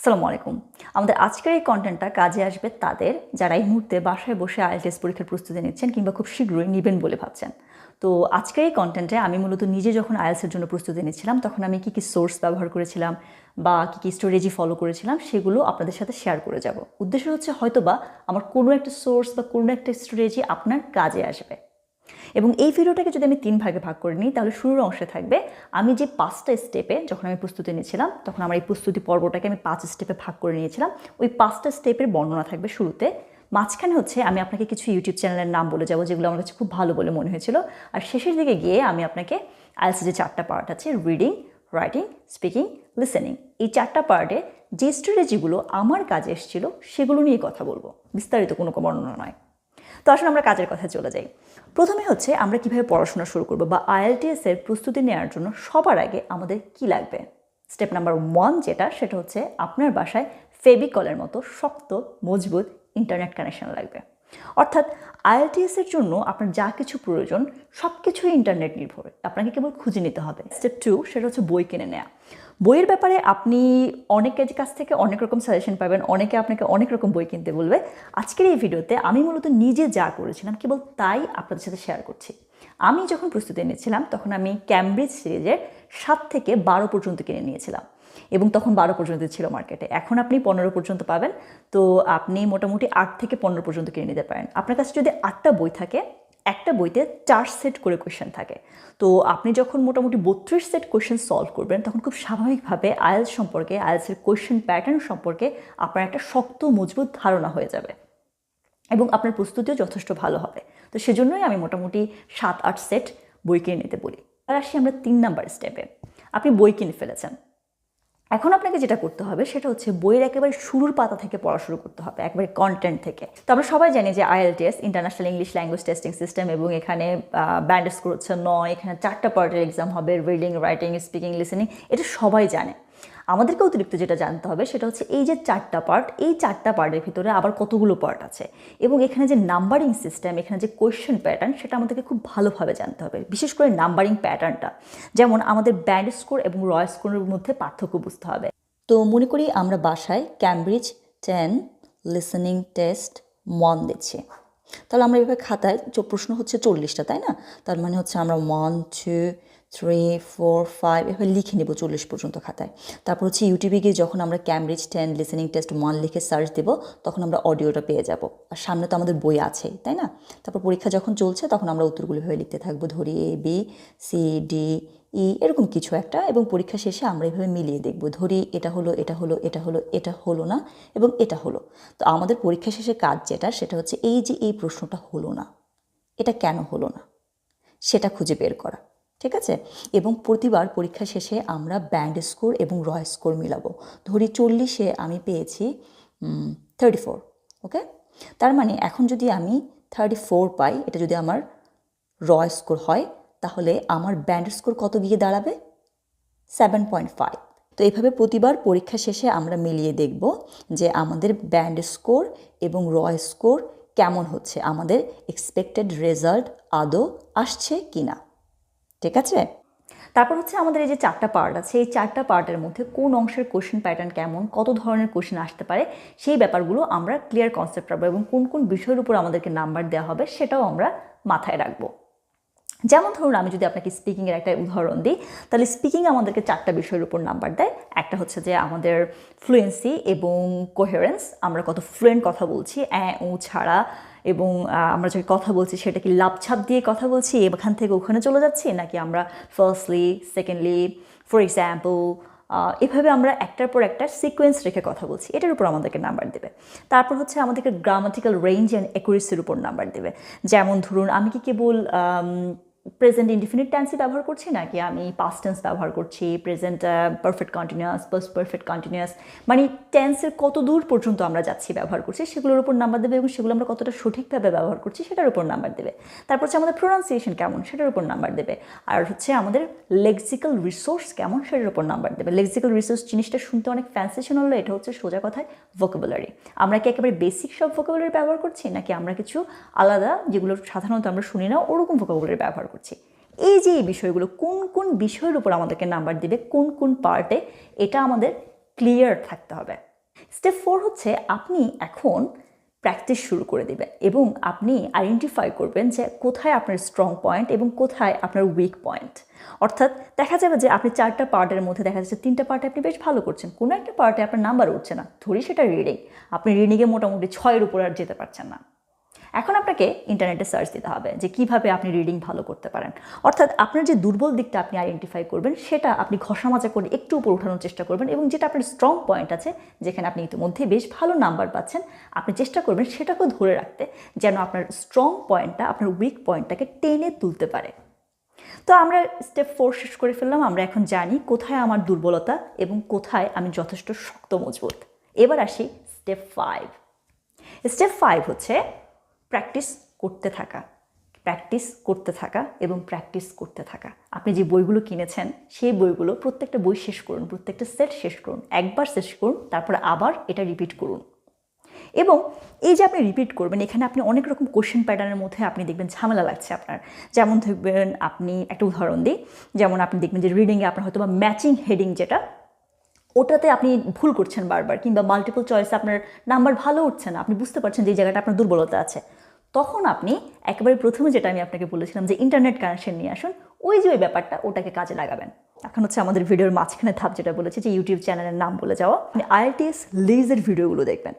আসসালামু আলাইকুম। আমাদের আজকের এই কনটেন্টটা কাজে আসবে তাদের যারা এই মুহূর্তে বাসায় বসে আইএলটিএস পরীক্ষার প্রস্তুতি নিচ্ছেন কিংবা খুব শীঘ্রই নিবেন বলে ভাবছেন। তো আজকের এই কনটেন্টে আমি মূলত নিজে যখন আইএলটিএসের জন্য প্রস্তুতি নিচ্ছিলাম তখন আমি কী সোর্স ব্যবহার করেছিলাম বা কী স্ট্র্যাটেজি ফলো করেছিলাম সেগুলো আপনাদের সাথে শেয়ার করে যাব। উদ্দেশ্য হচ্ছে হয়তোবা আমার কোনো একটা সোর্স বা কোনো একটা স্ট্র্যাটেজি আপনার কাজে আসবে। এবং এই ভিডিওটাকে যদি আমি 3 ভাগে ভাগ করে নিই তাহলে শুরুর অংশে থাকবে আমি যে 5টা স্টেপে যখন আমি প্রস্তুতি নিয়েছিলাম তখন আমার এই প্রস্তুতি পর্বটাকে আমি 5 স্টেপে ভাগ করে নিয়েছিলাম। ওই 5টা স্টেপের বর্ণনা থাকবে শুরুতে। মাঝখানে হচ্ছে আমি আপনাকে কিছু ইউটিউব চ্যানেলের নাম বলে যাব যেগুলো আমার কাছে খুব ভালো বলে মনে হয়েছিল। আর শেষের দিকে গিয়ে আমি আপনাকে আইএলটিএস যে 4টা পার্ট আছে রিডিং, রাইটিং, স্পিকিং, লিসেনিং, এই 4টা পার্টে যে স্ট্র্যাটেজিগুলো আমার কাজে এসেছিল সেগুলো নিয়ে কথা বলবো, বিস্তারিত কোনো বর্ণনা নয়। তো আসলে আমরা কাজের কথায় চলে যাই। প্রথমে হচ্ছে আমরা কিভাবে পড়াশোনা শুরু করব বা আইএলটিএসের প্রস্তুতি নেওয়ার জন্য সবার আগে আমাদের কি লাগবে। স্টেপ নাম্বার 1 সেটা হচ্ছে আপনার বাসায় ফেভিকলের মতো শক্ত মজবুত ইন্টারনেট কানেকশন লাগবে। অর্থাৎ আইএলটিএসের জন্য আপনার যা কিছু প্রয়োজন সব কিছুই ইন্টারনেট নির্ভর, আপনাকে কেবল খুঁজে নিতে হবে। স্টেপ 2 সেটা হচ্ছে বই কিনে নেওয়া। বইয়ের ব্যাপারে আপনি অনেকের কাছ থেকে অনেক রকম সাজেশন পাবেন, অনেকে আপনাকে অনেক রকম বই কিনতে বলবে। আজকের এই ভিডিওতে আমি মূলত নিজে যা করেছিলাম কেবল তাই আপনাদের সাথে শেয়ার করছি। আমি যখন প্রস্তুতি নিয়েছিলাম তখন আমি ক্যামব্রিজ সিরিজের 7 থেকে 12 পর্যন্ত কিনে নিয়েছিলাম এবং তখন 12 পর্যন্ত ছিল মার্কেটে। এখন আপনি 15 পর্যন্ত পাবেন। তো আপনি মোটামুটি 8 থেকে 15 পর্যন্ত কিনে নিতে পারেন। আপনার কাছে যদি 8টা বই থাকে, একটা বইতে 4 সেট করে কোয়েশ্চেন থাকে। তো আপনি যখন মোটামুটি 32 সেট কোয়েশ্চেন সলভ করবেন তখন খুব স্বাভাবিকভাবে আইএলটিএস সম্পর্কে, আইএলটিএসের কোয়েশ্চেন প্যাটার্ন সম্পর্কে আপনার একটা শক্ত মজবুত ধারণা হয়ে যাবে এবং আপনার প্রস্তুতিও যথেষ্ট ভালো হবে। তো সেজন্যই আমি মোটামুটি 7-8 সেট বই কিনে নিতে বলি। আর আসি আমরা 3 নাম্বার স্টেপে। আপনি বই কিনে ফেলেছেন, এখন আপনাকে যেটা করতে হবে সেটা হচ্ছে বইয়ের একেবারে শুরুর পাতা থেকে পড়া শুরু করতে হবে, একবারে কন্টেন্ট থেকে। তো আমরা সবাই জানি যে IELTS international English language testing system এবং এখানে ব্যান্ড স্কোর হচ্ছে 9, এখানে 4টা পার্টের এক্সাম হবে, রিডিং, রাইটিং, স্পিকিং, লিসেনিং, এটা সবাই জানে। আমাদেরকে অতিরিক্ত যেটা জানতে হবে সেটা হচ্ছে এই যে 4টা পার্ট, এই 4টা পার্টের ভিতরে আবার কতগুলো পার্ট আছে এবং এখানে যে নাম্বারিং সিস্টেম, এখানে যে কোয়েশ্চেন প্যাটার্ন সেটা আমাদেরকে খুব ভালোভাবে জানতে হবে, বিশেষ করে নাম্বারিং প্যাটার্নটা। যেমন আমাদের ব্যান্ড স্কোর এবং রয় স্কোরের মধ্যে পার্থক্য বুঝতে হবে। তো মনে করি আমরা বাসায় ক্যামব্রিজ 10 লিসেনিং টেস্ট 1 দিচ্ছি, তাহলে আমরা এভাবে খাতায় প্রশ্ন হচ্ছে 40টা, তাই না? তার মানে হচ্ছে আমরা 1 2 3 4 5 এভাবে লিখে নেব 40 পর্যন্ত খাতায়। তারপর হচ্ছে ইউটিউবে গিয়ে যখন আমরা ক্যামব্রিজ 10 লিসেনিং টেস্ট 1 লিখে সার্চ দেব তখন আমরা অডিওটা পেয়ে যাব। আর সামনে তো আমাদের বই আছেই, তাই না? তারপর পরীক্ষা যখন চলছে তখন আমরা উত্তরগুলো ভেবে লিখতে থাকবো, ধরি A B C D E এরকম কিছু একটা, এবং পরীক্ষা শেষে আমরা এভাবে মিলিয়ে দেখব, ধরি এটা হলো এটা হলো এটা হলো এটা হলো না এবং এটা হলো। তো আমাদের পরীক্ষা শেষে কাজ সেটা হচ্ছে এই যে এই প্রশ্নটা হলো না, এটা কেন হলো না সেটা খুঁজে বের করা, ঠিক আছে? এবং প্রতিবার পরীক্ষা শেষে আমরা ব্যান্ড স্কোর এবং রয় স্কোর মিলাবো। ধরি 40-এ আমি পেয়েছি 34, ওকে? তার মানে এখন যদি আমি 34 পাই, এটা যদি আমার রয় স্কোর হয় তাহলে আমার ব্যান্ড স্কোর কত গিয়ে দাঁড়াবে? 7.5। তো এইভাবে প্রতিবার পরীক্ষা শেষে আমরা মিলিয়ে দেখব যে আমাদের ব্যান্ড স্কোর এবং রয় স্কোর কেমন হচ্ছে, আমাদের এক্সপেক্টেড রেজাল্ট আদৌ আসছে কি না, ঠিক আছে? তারপর হচ্ছে আমাদের এই যে 4টা পার্ট আছে, এই 4টা পার্টের মধ্যে কোন অংশের কোশ্চেন প্যাটার্ন কেমন, কত ধরনের কোশ্চেন আসতে পারে সেই ব্যাপারগুলো আমরা ক্লিয়ার কনসেপ্ট রাখবো এবং কোন কোন বিষয়ের উপর আমাদেরকে নাম্বার দেওয়া হবে সেটাও আমরা মাথায় রাখবো। যেমন ধরুন আমি যদি আপনাকে স্পিকিংয়ের একটা উদাহরণ দিই, তাহলে স্পিকিং আমাদেরকে 4টা বিষয়ের উপর নাম্বার দেয়। একটা হচ্ছে যে আমাদের ফ্লুয়েন্সি এবং কোহেরেন্স, আমরা কত ফ্লুয়েন্ট কথা বলছি ও ছাড়া, এবং আমরা যে কথা বলছি সেটা কি লাভছাপ দিয়ে কথা বলছি, এখান থেকে ওখানে চলে যাচ্ছি, নাকি আমরা ফার্স্টলি, সেকেন্ডলি, ফর এক্সাম্পল, এভাবে আমরা একটার পর একটা সিকোয়েন্স রেখে কথা বলছি, এটার উপর আমাদেরকে নাম্বার দেবে। তারপর হচ্ছে আমাদেরকে গ্রামাটিক্যাল রেঞ্জ অ্যান্ড অ্যাকুরেসির উপর নাম্বার দেবে। যেমন ধরুন আমি কি কেবল প্রেজেন্ট ইনডিফিনিট টেন্সই ব্যবহার করছি, নাকি আমি পাস্ট টেন্স ব্যবহার করছি, present perfect continuous, past perfect continuous, মানে টেন্সের কত দূর পর্যন্ত আমরা যাচ্ছি ব্যবহার করছি সেগুলোর উপর নাম্বার দেবে এবং সেগুলো আমরা কতটা সঠিকভাবে ব্যবহার করছি সেটার উপর নাম্বার দেবে। তারপর হচ্ছে আমাদের প্রোনাউন্সিয়েশন কেমন সেটার উপর নাম্বার দেবে। আর হচ্ছে আমাদের লেক্সিক্যাল রিসোর্স কেমন সেটার উপর নাম্বার দেবে। লেক্সিক্যাল রিসোর্স জিনিসটা শুনতে অনেক ফ্যান্সি শোনালো, এটা হচ্ছে সোজা কথায় ভোকাবুলারি। আমরা কি একেবারে বেসিক সব ভোকাবুলারি ব্যবহার করছি, নাকি আমরা কিছু আলাদা যেগুলো সাধারণত আমরা শুনি না ওরকম ভোকাবুলারি ব্যবহার করছি? এই যে এই বিষয়গুলো কোন কোন বিষয়ের উপর আমাদেরকে নাম্বার দিবে, কোন কোন পার্টে, এটা আমাদের ক্লিয়ার থাকতে হবে। স্টেপ 4 হচ্ছে আপনি এখন প্র্যাকটিস শুরু করে দেবেন এবং আপনি আইডেন্টিফাই করবেন যে কোথায় আপনার স্ট্রং পয়েন্ট এবং কোথায় আপনার উইক পয়েন্ট। অর্থাৎ দেখা যাবে যে আপনি 4টা পার্টের মধ্যে দেখা যাচ্ছে 3টা পার্টে আপনি বেশ ভালো করছেন, কোনো একটা পার্টে আপনার নাম্বার উঠছে না, ধরি সেটা রিডিং, আপনি রিডিংয়ে মোটামুটি 6-এর উপর আর যেতে পারছেন না। এখন আপনাকে ইন্টারনেটে সার্চ দিতে হবে যে কীভাবে আপনি রিডিং ভালো করতে পারেন। অর্থাৎ আপনার যে দুর্বল দিকটা আপনি আইডেন্টিফাই করবেন, সেটা আপনি ঘষামাজা করে একটু উপর উঠানোর চেষ্টা করবেন এবং যেটা আপনার স্ট্রং পয়েন্ট আছে, যেখানে আপনি ইতিমধ্যে বেশ ভালো নাম্বার পাচ্ছেন, আপনি চেষ্টা করবেন সেটাকেও ধরে রাখতে, যেন আপনার স্ট্রং পয়েন্টটা আপনার উইক পয়েন্টটাকে টেনে তুলতে পারে। তো আমরা স্টেপ 4 শেষ করে ফেললাম। আমরা এখন জানি কোথায় আমার দুর্বলতা এবং কোথায় আমি যথেষ্ট শক্ত মজবুত। এবার আসি স্টেপ 5। স্টেপ 5 হচ্ছে প্র্যাকটিস করতে থাকা, প্র্যাকটিস করতে থাকা এবং প্র্যাকটিস করতে থাকা। আপনি যে বইগুলো কিনেছেন সেই বইগুলো প্রত্যেকটা বই শেষ করুন, প্রত্যেকটা সেট শেষ করুন, একবার শেষ করুন, তারপরে আবার এটা রিপিট করুন। এবং এই যে আপনি রিপিট করবেন, এখানে আপনি অনেক রকম কোশ্চেন প্যাটার্নের মধ্যে আপনি দেখবেন ঝামেলা লাগছে আপনার। যেমন দেখবেন, আপনি একটা উদাহরণ দিই, যেমন আপনি দেখবেন যে রিডিংয়ে আপনার হয়তো বা ম্যাচিং হেডিং যেটা, ওটাতে আপনি ভুল করছেন বারবার, কিংবা মাল্টিপল চয়েসে আপনার নাম্বার ভালো উঠছে না, আপনি বুঝতে পারছেন যে এই জায়গাটা আপনার দুর্বলতা আছে। তখন আপনি একেবারে প্রথমে যেটা আমি আপনাকে বলেছিলাম যে ইন্টারনেট কানেকশন নিয়ে আসুন, ওই যে ওই ব্যাপারটা, ওটাকে কাজে লাগাবেন। এখন হচ্ছে আমাদের ভিডিওর মাঝখানে ধাপ যেটা বলেছি যে ইউটিউব চ্যানেলের নাম বলে যাওয়া। আপনি আইএলটিএস লিজের ভিডিওগুলো দেখবেন,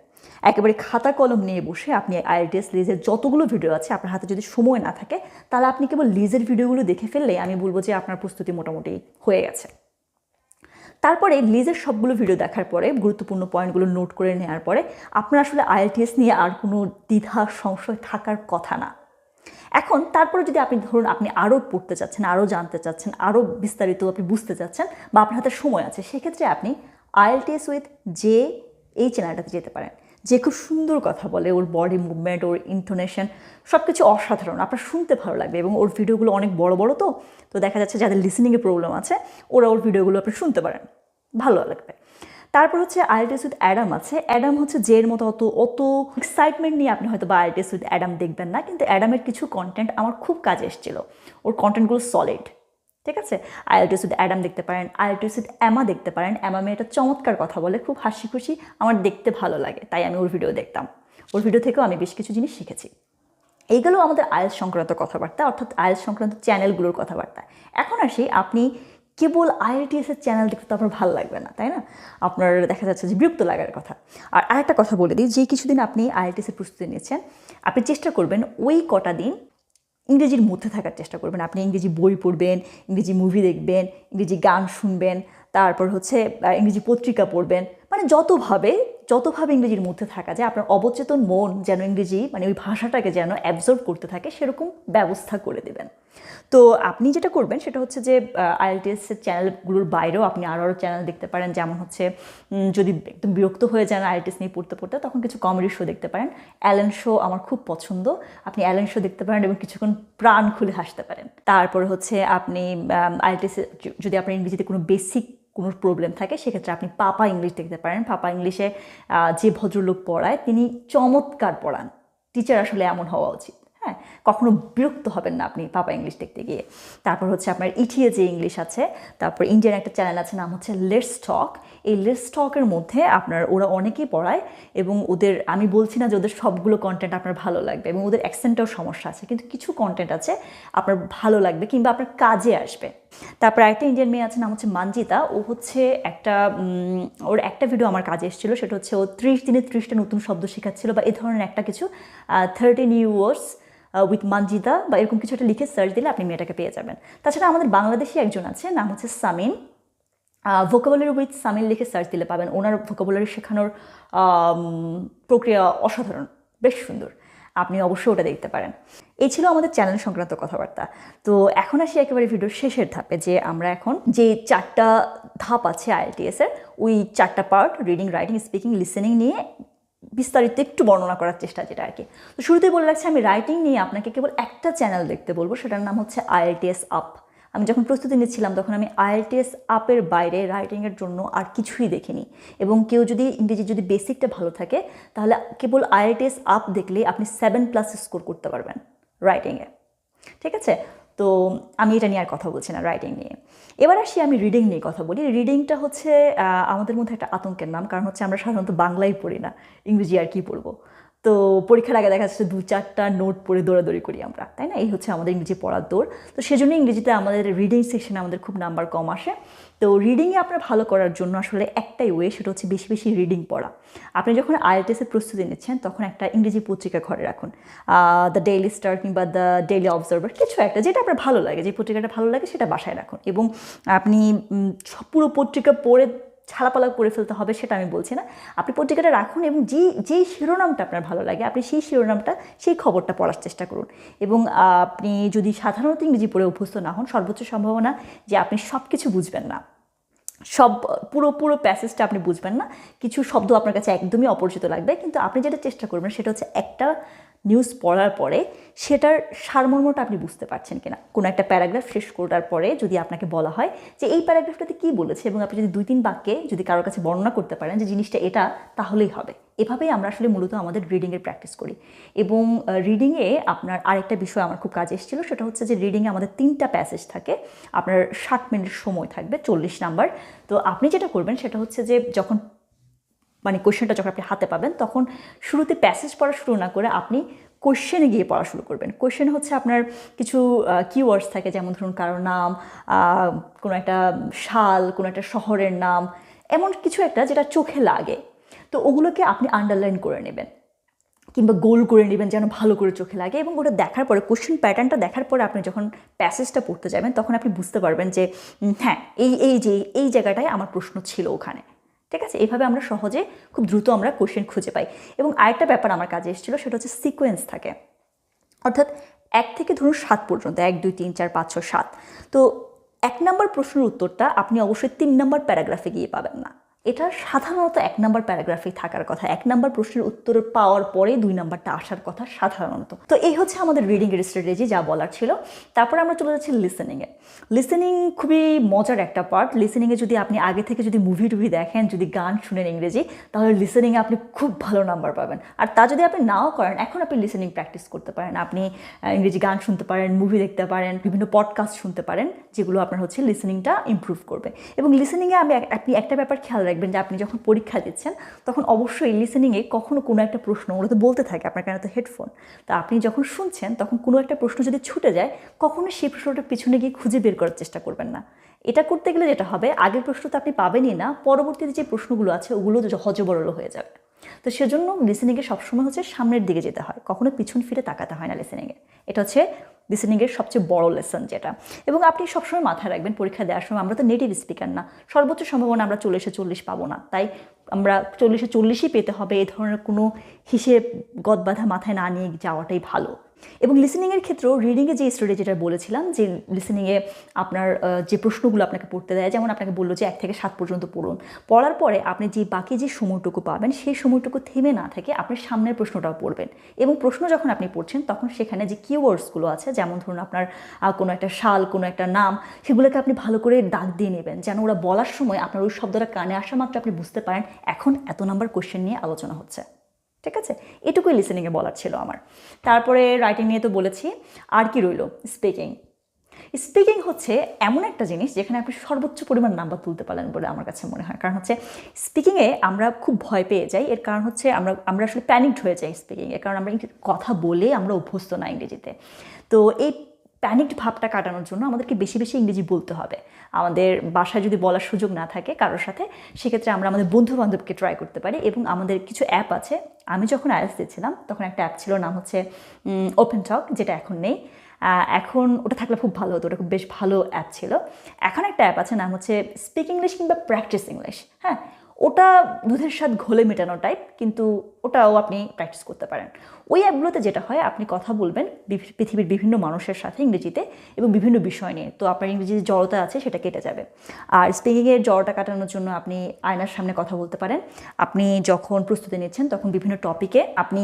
একেবারে খাতা কলম নিয়ে বসে আপনি আইএলটিএস লিজের যতগুলো ভিডিও আছে, আপনার হাতে যদি সময় না থাকে তাহলে আপনি কেবল লিজের ভিডিওগুলো দেখে ফেললে আমি বলবো যে আপনার প্রস্তুতি মোটামুটি হয়ে গেছে। তারপরে লিজের সবগুলো ভিডিও দেখার পরে গুরুত্বপূর্ণ পয়েন্টগুলো নোট করে নেওয়ার পরে আপনার আসলে আইএলটিএস নিয়ে আর কোনো দ্বিধা সংশয় থাকার কথা না। এখন তারপরে যদি আপনি ধরুন আপনি আরও পড়তে চাচ্ছেন, আরও জানতে চাচ্ছেন, আরও বিস্তারিত আপনি বুঝতে চাচ্ছেন, বা আপনার হাতে সময় আছে, সেক্ষেত্রে আপনি আইএলটিএস উইথ জে এই চ্যানেলটাতে যেতে পারেন। যে খুব সুন্দর কথা বলে, ওর বডি মুভমেন্ট, ওর ইন্টোনেশন সব কিছু অসাধারণ, আপনার শুনতে ভালো লাগবে। এবং ওর ভিডিওগুলো অনেক বড় বড়, তো দেখা যাচ্ছে যাদের লিসেনিংয়ে প্রবলেম আছে ওরা ওর ভিডিওগুলো আপনি শুনতে পারেন, ভালো লাগবে। তারপর হচ্ছে আইএলটিএস উইথ অ্যাডাম আছে। অ্যাডাম হচ্ছে জের মতো অত এক্সাইটমেন্ট নিয়ে আপনি হয়তো বা আইএলটিএস উইথ অ্যাডাম দেখবেন না, কিন্তু অ্যাডামের কিছু কন্টেন্ট আমার খুব কাজে এসেছিলো, ওর কন্টেন্টগুলো সলিড। ঠিক আছে, আইএলটিএস উইথ অ্যাডাম দেখতে পারেন, আইএলটিএস উইথ এমা দেখতে পারেন। এমা মেয়েটা চমৎকার কথা বলে, খুব হাসি খুশি, আমার দেখতে ভালো লাগে, তাই আমি ওর ভিডিও দেখতাম। ওর ভিডিও থেকেও আমি বেশ কিছু জিনিস শিখেছি। এইগুলো আমাদের আইএলটিএস সংক্রান্ত কথাবার্তা, অর্থাৎ আইএলটিএস সংক্রান্ত চ্যানেলগুলোর কথাবার্তা। এখন আসি, আপনি কেবল আইএলটিএসের চ্যানেল দেখতে তো আপনার ভালো লাগবে না, তাই না? আপনার দেখা যাচ্ছে যে বিরক্ত লাগার কথা। আর আরেকটা কথা বলে দিই, যে কিছুদিন আপনি আইএলটিএসের প্রস্তুতি নিচ্ছেন, আপনি চেষ্টা করবেন ওই কটা দিন ইংরেজির মধ্যে থাকার চেষ্টা করবেন। আপনি ইংরেজি বই পড়বেন, ইংরেজি মুভি দেখবেন, ইংরেজি গান শুনবেন, তারপর হচ্ছে ইংরেজি পত্রিকা পড়বেন, মানে যতভাবে ইংরেজির মধ্যে থাকা যায়, আপনার অবচেতন মন যেন ইংরেজি মানে ওই ভাষাটাকে যেন অ্যাবজর্ব করতে থাকে, সেরকম ব্যবস্থা করে দেবেন। তো আপনি যেটা করবেন সেটা হচ্ছে যে আইএলটিএসের চ্যানেলগুলোর বাইরেও আপনি আরও চ্যানেল দেখতে পারেন। যেমন হচ্ছে যদি একদম বিরক্ত হয়ে যান আইএলটিএস নিয়ে পড়তে পড়তে, তখন কিছু কমেডি শো দেখতে পারেন। অ্যালেন শো আমার খুব পছন্দ, আপনি অ্যালেন শো দেখতে পারেন এবং কিছুক্ষণ প্রাণ খুলে হাসতে পারেন। তারপর হচ্ছে আপনি আইএলটিএস যদি আপনার ইংরেজিতে কোনো বেসিক কোনো প্রবলেম থাকে, সেক্ষেত্রে আপনি পাপা ইংলিশ দেখতে পারেন। পাপা ইংলিশে যে ভদ্রলোক পড়ায় তিনি চমৎকার পড়ান, টিচার আসলে এমন হওয়া উচিত। হ্যাঁ, কখনো বিরক্ত হবেন না আপনি পাপা ইংলিশ দেখতে গিয়ে। তারপর হচ্ছে আপনার ইটিএ যে ইংলিশ আছে, তারপর ইন্ডিয়ান একটা চ্যানেল আছে, নাম হচ্ছে লেটস টক। এই লেটস টকের মধ্যে আপনার ওরা অনেকেই পড়ায়, এবং ওদের আমি বলছি না যে ওদের সবগুলো কন্টেন্ট আপনার ভালো লাগবে, এবং ওদের অ্যাকসেন্টেও সমস্যা আছে, কিন্তু কিছু কন্টেন্ট আছে আপনার ভালো লাগবে কিংবা আপনার কাজে আসবে। তারপর একটা ইন্ডিয়ান মেয়ে আছে, নাম হচ্ছে মানজিতা। ও হচ্ছে ওর একটা ভিডিও আমার কাজে এসেছিলো, সেটা হচ্ছে ও 30 দিনে 30টা নতুন শব্দ শেখাচ্ছিল, বা এই ধরনের একটা কিছু 30 নিউ ওয়ার্ডস উইথ মানজিতা বা এরকম কিছু একটা লিখে সার্চ দিলে আপনি মেয়েটাকে পেয়ে যাবেন। তাছাড়া আমাদের বাংলাদেশি একজন আছে, নাম হচ্ছে সামিন। ভোকাবুলারি উইথ সামিন লিখে সার্চ দিলে পাবেন। ওনার ভোকাবুলারি শেখানোর প্রক্রিয়া অসাধারণ, বেশ সুন্দর, আপনি অবশ্যই ওটা দেখতে পারেন। এই ছিল আমাদের চ্যানেল সংক্রান্ত কথাবার্তা। তো এখন আসি একেবারে ভিডিওর শেষের ধাপে, যে আমরা এখন যে 4টা ধাপ আছে আইএলটিএসের, ওই 4টা part reading, writing, speaking, listening নিয়ে বিস্তারিত একটু বর্ণনা করার চেষ্টা, যেটা আর কি। তো শুরুতেই বলে রাখছি, আমি রাইটিং নিয়ে আপনাকে কেবল একটা চ্যানেল দেখতে বলবো, সেটার নাম হচ্ছে আইএলটিএস আপ। আমি যখন প্রস্তুতি নিচ্ছিলাম তখন আমি আইএলটিএস আপের বাইরে রাইটিংয়ের জন্য আর কিছুই দেখিনি। এবং কেউ যদি ইংরেজি যদি বেসিকটা ভালো থাকে, তাহলে কেবল আইএলটিএস আপ দেখলেই আপনি 7+ স্কোর করতে পারবেন রাইটিংয়ে। ঠিক আছে, তো আমি এটা নিয়ে আর কথা বলছি না, রাইটিং নিয়ে। এবার আসি আমি রিডিং নিয়ে কথা বলি। রিডিংটা হচ্ছে আমাদের মধ্যে একটা আতঙ্কের নাম, কারণ হচ্ছে আমরা সাধারণত বাংলাই পড়ি না, ইংরেজি আর কি পড়বো। তো পরীক্ষার আগে দেখা যাচ্ছে 2-4টা নোট পড়ে দৌড়াদৌড়ি করি আমরা, তাই না? এই হচ্ছে আমাদের ইংরেজি পড়ার দৌড়। তো সেজন্য ইংরেজিতে আমাদের রিডিং সেকশনে আমাদের খুব নাম্বার কম আসে। তো রিডিংয়ে আপনার ভালো করার জন্য আসলে একটাই ওয়ে, সেটা হচ্ছে বেশি বেশি রিডিং পড়া। আপনি যখন আইএলটিএসের প্রস্তুতি নিচ্ছেন তখন একটা ইংরেজি পত্রিকা ঘরে রাখুন, দ্য ডেইলি স্টার কিংবা দ্য ডেইলি অবজারভার, কিছু একটা যেটা আপনার ভালো লাগে, যে পত্রিকাটা ভালো লাগে সেটা বাসায় রাখুন। এবং আপনি পুরো পত্রিকা পড়ে ছালাপালা করে ফেলতে হবে সেটা আমি বলছি না, আপনি পত্রিকাটা রাখুন এবং যেই শিরোনামটা আপনার ভালো লাগে আপনি সেই শিরোনামটা, সেই খবরটা পড়ার চেষ্টা করুন। এবং আপনি যদি সাধারণত ইংরেজি পড়ে অভ্যস্ত না হন, সর্বোচ্চ সম্ভাবনা যে আপনি সব কিছু বুঝবেন না, পুরো পুরো প্যাসেজটা আপনি বুঝবেন না, কিছু শব্দ আপনার কাছে একদমই অপরিচিত লাগবে। কিন্তু আপনি যেটা চেষ্টা করবেন সেটা হচ্ছে একটা নিউজ পড়ার পরে সেটার সারমর্মটা আপনি বুঝতে পারছেন কিনা। কোনো একটা প্যারাগ্রাফ শেষ করার পরে যদি আপনাকে বলা হয় যে এই প্যারাগ্রাফটাতে কী বলেছে, এবং আপনি যদি 2-3 বাক্যে যদি কারোর কাছে বর্ণনা করতে পারেন যে জিনিসটা এটা, তাহলেই হবে। এভাবেই আমরা আসলে মূলত আমাদের রিডিংয়ের প্র্যাকটিস করি। এবং রিডিংয়ে আপনার আরেকটা বিষয় আমার খুব কাজে এসেছিলো, সেটা হচ্ছে যে রিডিংয়ে আমাদের 3টা প্যাসেজ থাকে, আপনার 60 মিনিট সময় থাকবে, 40 নাম্বার। তো আপনি যেটা করবেন সেটা হচ্ছে যে যখন কোয়েশ্চেনটা যখন আপনি হাতে পাবেন তখন শুরুতে প্যাসেজ পড়া শুরু না করে আপনি কোয়েশ্চেনে গিয়ে পড়া শুরু করবেন। কোয়েশ্চেন হচ্ছে আপনার কিছু কিওয়ার্ডস থাকে, যেমন ধরুন কারোর নাম, কোনো একটা সাল, কোনো একটা শহরের নাম, এমন কিছু একটা যেটা চোখে লাগে। তো ওগুলোকে আপনি আন্ডারলাইন করে নেবেন কিংবা গোল করে নেবেন যেন ভালো করে চোখে লাগে। এবং ওটা দেখার পরে, কোশ্চেন প্যাটার্নটা দেখার পরে আপনি যখন প্যাসেজটা পড়তে যাবেন তখন আপনি বুঝতে পারবেন যে হ্যাঁ, এই জায়গাটায় আমার প্রশ্ন ছিল ওখানে। ঠিক আছে? এইভাবে আমরা সহজে খুব দ্রুত আমরা কোশ্চেন খুঁজে পাই। এবং আরেকটা ব্যাপার আমার কাজে এসেছিলো, সেটা হচ্ছে সিকোয়েন্স থাকে, অর্থাৎ 1 থেকে ধরুন 7 পর্যন্ত, 1, 2, 3, 4, 5, 6, 7। তো 1 নম্বর প্রশ্নের উত্তরটা আপনি অবশ্যই 3 নম্বর প্যারাগ্রাফে গিয়ে পাবেন না। এটা সাধারণত 1 নম্বর প্যারাগ্রাফেই থাকার কথা। 1 নম্বর প্রশ্নের উত্তর পাওয়ার পরে 2 নম্বরটা আসার কথা সাধারণত। তো এই হচ্ছে আমাদের রিডিংয়ের স্ট্র্যাটেজি, যা বলার ছিল। তারপরে আমরা চলে যাচ্ছি লিসেনিংয়ে। লিসেনিং খুবই মজার একটা পার্ট। লিসেনিংয়ে যদি আপনি আগে থেকে যদি মুভি টুভি দেখেন, যদি গান শুনেন ইংরেজি, তাহলে লিসেনিংয়ে আপনি খুব ভালো নাম্বার পাবেন। আর তা যদি আপনি নাও করেন, এখন আপনি লিসেনিং প্র্যাকটিস করতে পারেন। আপনি ইংরেজি গান শুনতে পারেন, মুভি দেখতে পারেন, বিভিন্ন পডকাস্ট শুনতে পারেন, যেগুলো আপনার হচ্ছে লিসেনিংটা ইমপ্রুভ করবে। এবং লিসেনিংয়ে আপনি একটা ব্যাপার খেয়াল রাখবেন যে আপনি যখন পরীক্ষা দিচ্ছেন তখন অবশ্যই লিসেনিংয়ে কখনো কোনো একটা প্রশ্ন, ওরা তো বলতে থাকে, আপনার কানে তো হেডফোন, তা আপনি যখন শুনছেন তখন কোনো একটা প্রশ্ন যদি ছুটে যায়, কখনো সেই প্রশ্নটার পিছনে গিয়ে খুঁজে বের করার চেষ্টা করবেন না। এটা করতে গেলে যেটা হবে, আগের প্রশ্ন তো আপনি পাবেনই না, পরবর্তীতে যে প্রশ্নগুলো আছে ওগুলো হজবরল হয়ে যাবে। তো সেজন্য লিসেনিংয়ে সবসময় হচ্ছে সামনের দিকে যেতে হয়, কখনো পিছন ফিরে তাকাতে হয় না লিসেনিংয়ে। এটা হচ্ছে লিসেনিংয়ের সবচেয়ে বড় লেসন যেটা। এবং আপনি সবসময় মাথায় রাখবেন, পরীক্ষা দেওয়ার সময় আমরা তো নেটিভ স্পিকার না, সর্বোচ্চ সম্ভাবনা আমরা 40-40 পাবো না, তাই আমরা 40-40ই পেতে হবে, এই ধরনের কোনো হিসেব গদবাঁধা মাথায় না নিয়ে যাওয়াটাই ভালো। এবং লিসেনিংয়ের ক্ষেত্রেও রিডিংয়ে যে স্ট্র্যাটেজিটা বলেছিলাম, যে লিসেনিংয়ে আপনার যে প্রশ্নগুলো আপনাকে পড়তে দেয়, যেমন আপনাকে বললো যে 1 থেকে 7 পর্যন্ত পড়ুন, পড়ার পরে আপনি যে বাকি যে সময়টুকু পাবেন সেই সময়টুকু থেমে না থেকে আপনি সামনের প্রশ্নটাও পড়বেন। এবং প্রশ্ন যখন আপনি পড়ছেন তখন সেখানে যে কিওয়ার্ডসগুলো আছে, যেমন ধরুন আপনার কোনো একটা সাল, কোনো একটা নাম, সেগুলোকে আপনি ভালো করে দাগ দিয়ে নেবেন, যেন ওরা বলার সময় আপনার ওই শব্দটা কানে আসা মাত্র আপনি বুঝতে পারেন এখন এত নাম্বার কোশ্চেন নিয়ে আলোচনা হচ্ছে। ঠিক আছে? এটুকুই লিসেনিংয়ে বলার ছিল আমার। তারপরে রাইটিং নিয়ে তো বলেছি, আর কি রইল? স্পিকিং। স্পিকিং হচ্ছে এমন একটা জিনিস যেখানে আপনি সর্বোচ্চ পরিমাণ নাম্বার তুলতে পারেন বলে আমার কাছে মনে হয়। কারণ হচ্ছে স্পিকিংয়ে আমরা খুব ভয় পেয়ে যাই, এর কারণ হচ্ছে আমরা আসলে প্যানিকড হয়ে যাই স্পিকিংয়ে, কারণ আমরা কথা বলে আমরা অভ্যস্ত না ইংরেজিতে। তো এই প্যানিকড ভাবটা কাটানোর জন্য আমাদেরকে বেশি বেশি ইংরেজি বলতে হবে। আমাদের বাসায় যদি বলার সুযোগ না থাকে কারোর সাথে, সেক্ষেত্রে আমরা আমাদের বন্ধু বান্ধবকে ট্রাই করতে পারি। এবং আমাদের কিছু অ্যাপ আছে, আমি যখন আইএলটিএস দিচ্ছিলাম তখন একটা অ্যাপ ছিল, নাম হচ্ছে ওপেন টক, যেটা এখন নেই। এখন ওটা থাকলে খুব ভালো হতো, ওটা খুব বেশ ভালো অ্যাপ ছিল। এখন একটা অ্যাপ আছে, নাম হচ্ছে স্পিক ইংলিশ কিংবা প্র্যাকটিস ইংলিশ। হ্যাঁ, ওটা দুধের স্বাদ ঘোলে মেটানো টাইপ, কিন্তু ওটাও আপনি প্র্যাকটিস করতে পারেন। ওই অ্যাপগুলোতে যেটা হয়, আপনি কথা বলবেন পৃথিবীর বিভিন্ন মানুষের সাথে ইংরেজিতে এবং বিভিন্ন বিষয় নিয়ে, তো আপনার ইংরেজির জড়তা আছে সেটা কেটে যাবে। আর স্পিকিংয়ের জড়তা কাটানোর জন্য আপনি আয়নার সামনে কথা বলতে পারেন। আপনি যখন প্রস্তুতি নিচ্ছেন তখন বিভিন্ন টপিকে আপনি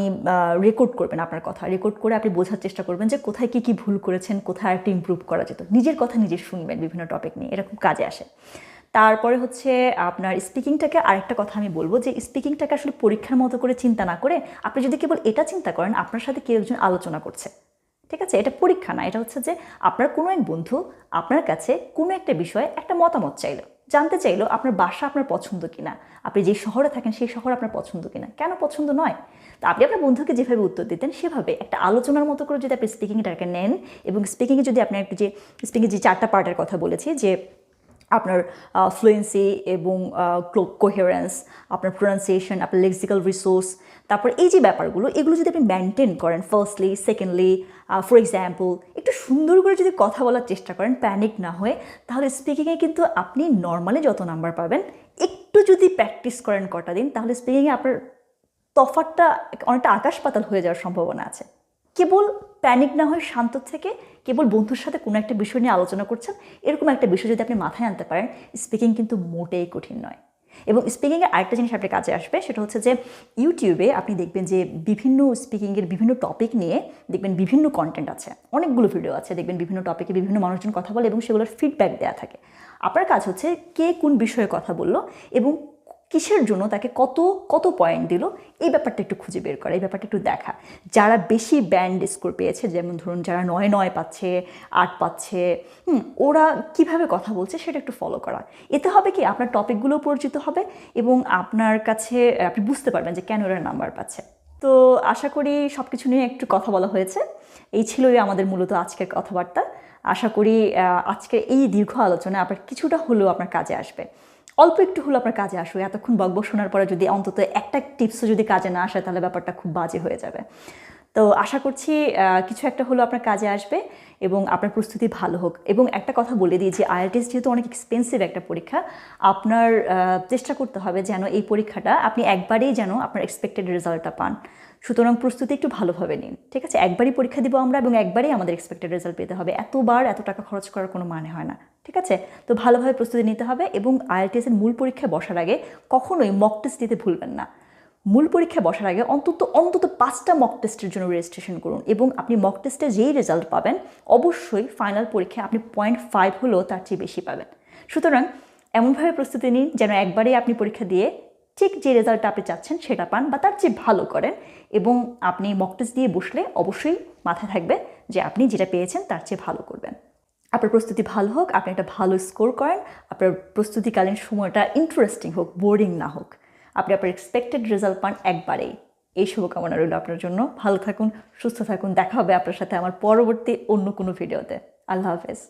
রেকর্ড করবেন, আপনার কথা রেকর্ড করে আপনি বোঝার চেষ্টা করবেন যে কোথায় কী ভুল করেছেন, কোথায় একটু ইমপ্রুভ করা যেত। নিজের কথা নিজে শুনবেন বিভিন্ন টপিক নিয়ে, এটা খুব কাজে আসে। তারপরে হচ্ছে আপনার স্পিকিংটাকে, আরেকটা কথা আমি বলবো যে স্পিকিংটাকে আসলে পরীক্ষার মতো করে চিন্তা না করে আপনি যদি কেবল এটা চিন্তা করেন আপনার সাথে কেউ একজন আলোচনা করছে, ঠিক আছে, এটা পরীক্ষা না, এটা হচ্ছে যে আপনার কোনো এক বন্ধু আপনার কাছে কোনো একটা বিষয়ে একটা মতামত চাইলো, জানতে চাইলো আপনার বাসা আপনার পছন্দ কিনা, আপনি যে শহরে থাকেন সেই শহর আপনার পছন্দ কিনা, কেন পছন্দ নয়। তো আপনি আপনার বন্ধুকে যেভাবে উত্তর দিতেন সেভাবে একটা আলোচনার মতো করে যদি আপনি স্পিকিংটাকে নেন, এবং স্পিকিংয়ে যদি আপনি একটু যে স্পিকিংয়ে যে 4টা পার্টের কথা বলেছি, যে আপনার ফ্লুয়েন্সি এবং কোহেরেন্স, আপনার প্রোনাউন্সিয়েশন, আপনার লেক্সিক্যাল রিসোর্স, তারপর এই যে ব্যাপারগুলো, এগুলো যদি আপনি মেনটেন করেন ফার্স্টলি, সেকেন্ডলি, ফর এক্সাম্পল একটু সুন্দর করে যদি কথা বলার চেষ্টা করেন প্যানিক না হয়ে, তাহলে স্পিকিংয়ে কিন্তু আপনি নর্মালি যত নাম্বার পাবেন, একটু যদি প্র্যাকটিস করেন কটা দিন, তাহলে স্পিকিংয়ে আপনার তফাৎটা অনেকটা আকাশ পাতাল হয়ে যাওয়ার সম্ভাবনা আছে। কেবল প্যানিক না হয়ে শান্ত থেকে কেবল বন্ধুর সাথে কোনো একটা বিষয় নিয়ে আলোচনা করছেন, এরকম একটা বিষয় যদি আপনি মাথায় আনতে পারেন, স্পিকিং কিন্তু মোটেই কঠিন নয়। এবং স্পিকিংয়ের আরেকটা জিনিস আপনার কাজে আসবে, সেটা হচ্ছে যে ইউটিউবে আপনি দেখবেন যে বিভিন্ন স্পিকিংয়ের বিভিন্ন টপিক নিয়ে দেখবেন বিভিন্ন কন্টেন্ট আছে, অনেকগুলো ভিডিও আছে, দেখবেন বিভিন্ন টপিকে বিভিন্ন মানুষজন কথা বলে এবং সেগুলোর ফিডব্যাক দেওয়া থাকে। আপনার কাজ হচ্ছে কে কোন বিষয়ে কথা বললো এবং কিসের জন্য তাকে কত কত পয়েন্ট দিল, এই ব্যাপারটা একটু খুঁজে বের করা, এই ব্যাপারটা একটু দেখা। যারা বেশি ব্যান্ড স্কোর পেয়েছে, যেমন ধরুন যারা 9 পাচ্ছে, 8 পাচ্ছে, ওরা কিভাবে কথা বলছে সেটা একটু ফলো করা। এতে হবে কি, আপনার টপিকগুলো পরিচিত হবে এবং আপনার কাছে আপনি বুঝতে পারবেন যে কেন ওরা নাম্বার পাচ্ছে। তো আশা করি সব কিছু নিয়ে একটু কথা বলা হয়েছে। এই ছিলই আমাদের মূলত আজকের কথাবার্তা। আশা করি আজকের এই দীর্ঘ আলোচনা আপনার কিছুটা হলেও আপনার কাজে আসবে, অল্প একটু হলো আপনার কাজে আসবে। এতক্ষণ বকবক শোনার পরে যদি অন্তত একটা টিপসও যদি কাজে না আসে, তাহলে ব্যাপারটা খুব বাজে হয়ে যাবে। তো আশা করছি কিছু একটা হলো আপনার কাজে আসবে এবং আপনার প্রস্তুতি ভালো হোক। এবং একটা কথা বলে দিই যে আইএলটিএস যেহেতু অনেক এক্সপেন্সিভ একটা পরীক্ষা, আপনার চেষ্টা করতে হবে যেন এই পরীক্ষাটা আপনি একবারেই যেন আপনার এক্সপেক্টেড রেজাল্টটা পান। সুতরাং প্রস্তুতি একটু ভালোভাবে নিন, ঠিক আছে? একবারই পরীক্ষা দিব আমরা এবং একবারেই আমাদের এক্সপেক্টেড রেজাল্ট পেতে হবে, এতবার এত টাকা খরচ করার কোনো মানে হয় না, ঠিক আছে? তো ভালোভাবে প্রস্তুতি নিতে হবে এবং আইএলটিএসের মূল পরীক্ষায় বসার আগে কখনোই মক টেস্ট দিতে ভুলবেন না। মূল পরীক্ষায় বসার আগে অন্তত 5টা মক টেস্টের জন্য রেজিস্ট্রেশন করুন এবং আপনি মক টেস্টে যেই রেজাল্ট পাবেন, অবশ্যই ফাইনাল পরীক্ষায় আপনি 0.5 হলেও তার চেয়ে বেশি পাবেন। সুতরাং এমনভাবে প্রস্তুতি নিন যেন একবারেই আপনি পরীক্ষা দিয়ে ঠিক যে রেজাল্টটা আপনি চাচ্ছেন সেটা পান বা তার চেয়ে ভালো করেন। এবং আপনি মক টেস্ট দিয়ে বসলে অবশ্যই মাথায় থাকবে যে আপনি যেটা পেয়েছেন তার চেয়ে ভালো করবেন। আপনার প্রস্তুতি ভালো হোক, আপনি একটা ভালো স্কোর করেন, আপনার প্রস্তুতিকালীন সময়টা ইন্টারেস্টিং হোক, বোরিং না হোক, আপনি আপনার এক্সপেক্টেড রেজাল্ট পান একবারেই। এই শুভকামনা রইল আপনার জন্য। ভালো থাকুন, সুস্থ থাকুন। দেখা হবে আপনার সাথে আমার পরবর্তী অন্য কোনো ভিডিওতে। আল্লাহ হাফেজ।